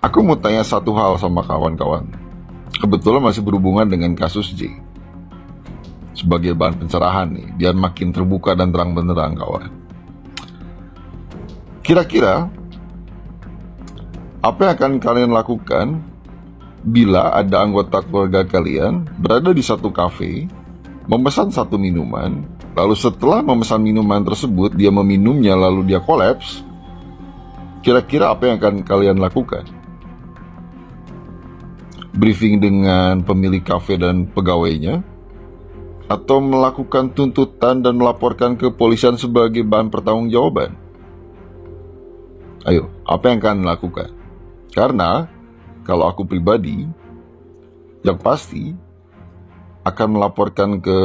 Aku mau tanya satu hal sama kawan-kawan. Kebetulan masih berhubungan dengan kasus J. Sebagai bahan pencerahan nih, biar makin terbuka dan terang benderang kawan. Kira-kira apa yang akan kalian lakukan bila ada anggota keluarga kalian berada di satu kafe, memesan satu minuman, lalu setelah memesan minuman tersebut, dia meminumnya lalu dia kolaps? Kira-kira apa yang akan kalian lakukan? Briefing dengan pemilik kafe dan pegawainya? Atau melakukan tuntutan dan melaporkan ke kepolisian sebagai bahan pertanggungjawaban? Ayo, apa yang kalian lakukan? Karena kalau aku pribadi, yang pasti akan melaporkan ke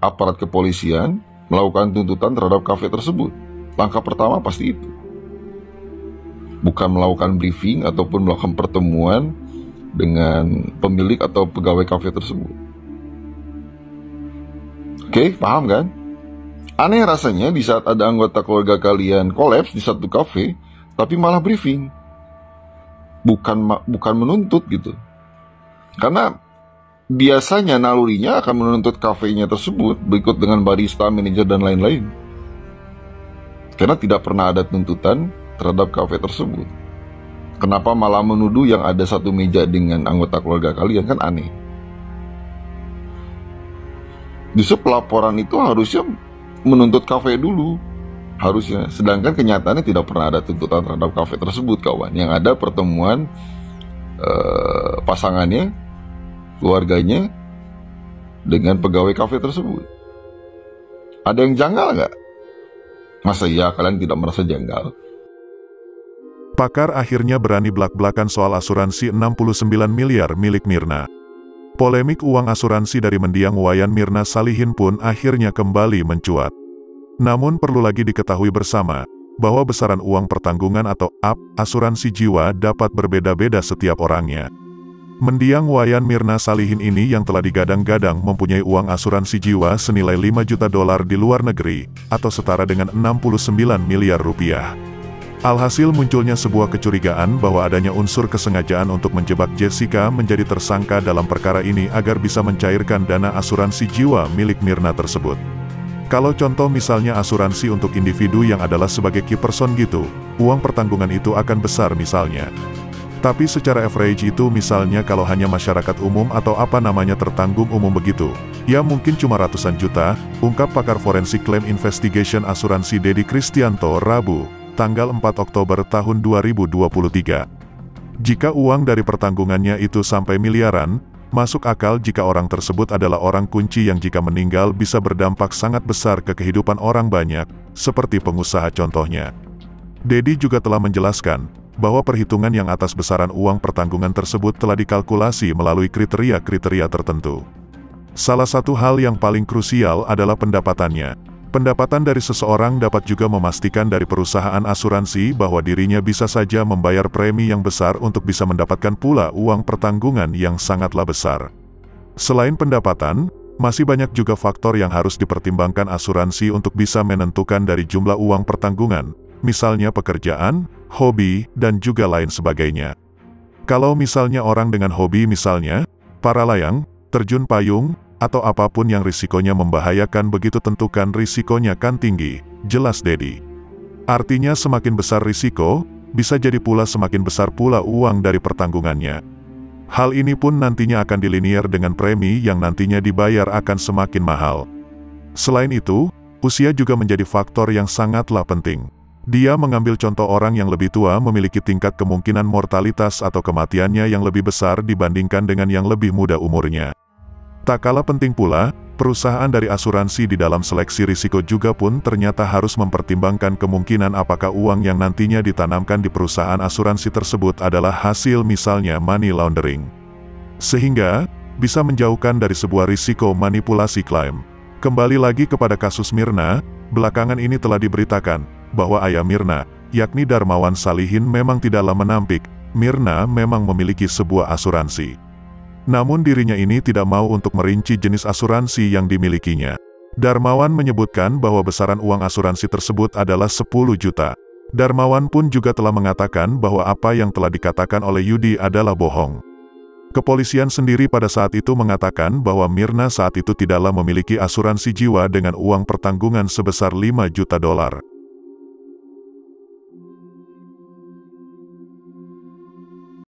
aparat kepolisian, melakukan tuntutan terhadap kafe tersebut. Langkah pertama pasti itu. Bukan melakukan briefing ataupun melakukan pertemuan dengan pemilik atau pegawai kafe tersebut. Oke, paham kan? Aneh rasanya di saat ada anggota keluarga kalian kolaps di satu kafe, tapi malah briefing. Bukan menuntut gitu. Karena biasanya nalurinya akan menuntut kafenya tersebut berikut dengan barista, manajer, dan lain-lain. Karena tidak pernah ada tuntutan terhadap kafe tersebut. Kenapa malah menuduh yang ada satu meja dengan anggota keluarga kalian? Kan aneh. Justru pelaporan itu harusnya menuntut kafe dulu. Harusnya, sedangkan kenyataannya tidak pernah ada tuntutan terhadap kafe tersebut kawan. Yang ada pertemuan pasangannya, keluarganya dengan pegawai kafe tersebut. Ada yang janggal nggak? Masa iya kalian tidak merasa janggal? Pakar akhirnya berani belak-belakan soal asuransi 69 miliar milik Mirna. Polemik uang asuransi dari mendiang Wayan Mirna Salihin pun akhirnya kembali mencuat. Namun perlu lagi diketahui bersama, bahwa besaran uang pertanggungan atau AP, asuransi jiwa dapat berbeda-beda setiap orangnya. Mendiang Wayan Mirna Salihin ini yang telah digadang-gadang mempunyai uang asuransi jiwa senilai 5 juta dolar di luar negeri, atau setara dengan 69 miliar rupiah. Alhasil munculnya sebuah kecurigaan bahwa adanya unsur kesengajaan untuk menjebak Jessica menjadi tersangka dalam perkara ini agar bisa mencairkan dana asuransi jiwa milik Mirna tersebut. Kalau contoh misalnya asuransi untuk individu yang adalah sebagai key person gitu, uang pertanggungan itu akan besar misalnya. Tapi secara average itu misalnya kalau hanya masyarakat umum atau apa namanya tertanggung umum begitu, ya mungkin cuma ratusan juta, ungkap pakar forensik claim investigation asuransi Dedi Kristianto Rabu, tanggal 4 Oktober tahun 2023. Jika uang dari pertanggungannya itu sampai miliaran, masuk akal jika orang tersebut adalah orang kunci yang jika meninggal bisa berdampak sangat besar ke kehidupan orang banyak, seperti pengusaha contohnya. Dedi juga telah menjelaskan, bahwa perhitungan yang atas besaran uang pertanggungan tersebut telah dikalkulasi melalui kriteria-kriteria tertentu. Salah satu hal yang paling krusial adalah pendapatannya. Pendapatan dari seseorang dapat juga memastikan dari perusahaan asuransi bahwa dirinya bisa saja membayar premi yang besar untuk bisa mendapatkan pula uang pertanggungan yang sangatlah besar. Selain pendapatan, masih banyak juga faktor yang harus dipertimbangkan asuransi untuk bisa menentukan dari jumlah uang pertanggungan, misalnya pekerjaan, hobi, dan juga lain sebagainya. Kalau misalnya orang dengan hobi misalnya, para layang, terjun payung, atau apapun yang risikonya membahayakan begitu tentukan risikonya kan tinggi, jelas Dedi. Artinya semakin besar risiko, bisa jadi pula semakin besar pula uang dari pertanggungannya. Hal ini pun nantinya akan dilinier dengan premi yang nantinya dibayar akan semakin mahal. Selain itu, usia juga menjadi faktor yang sangatlah penting. Dia mengambil contoh orang yang lebih tua memiliki tingkat kemungkinan mortalitas atau kematiannya yang lebih besar dibandingkan dengan yang lebih muda umurnya. Tak kalah penting pula, perusahaan dari asuransi di dalam seleksi risiko juga pun ternyata harus mempertimbangkan kemungkinan apakah uang yang nantinya ditanamkan di perusahaan asuransi tersebut adalah hasil misalnya money laundering. Sehingga, bisa menjauhkan dari sebuah risiko manipulasi klaim. Kembali lagi kepada kasus Mirna, belakangan ini telah diberitakan, bahwa ayah Mirna, yakni Darmawan Salihin memang tidaklah menampik, Mirna memang memiliki sebuah asuransi. Namun dirinya ini tidak mau untuk merinci jenis asuransi yang dimilikinya. Darmawan menyebutkan bahwa besaran uang asuransi tersebut adalah 10 juta. Darmawan pun juga telah mengatakan bahwa apa yang telah dikatakan oleh Yudi adalah bohong. Kepolisian sendiri pada saat itu mengatakan bahwa Mirna saat itu tidaklah memiliki asuransi jiwa dengan uang pertanggungan sebesar $5 juta.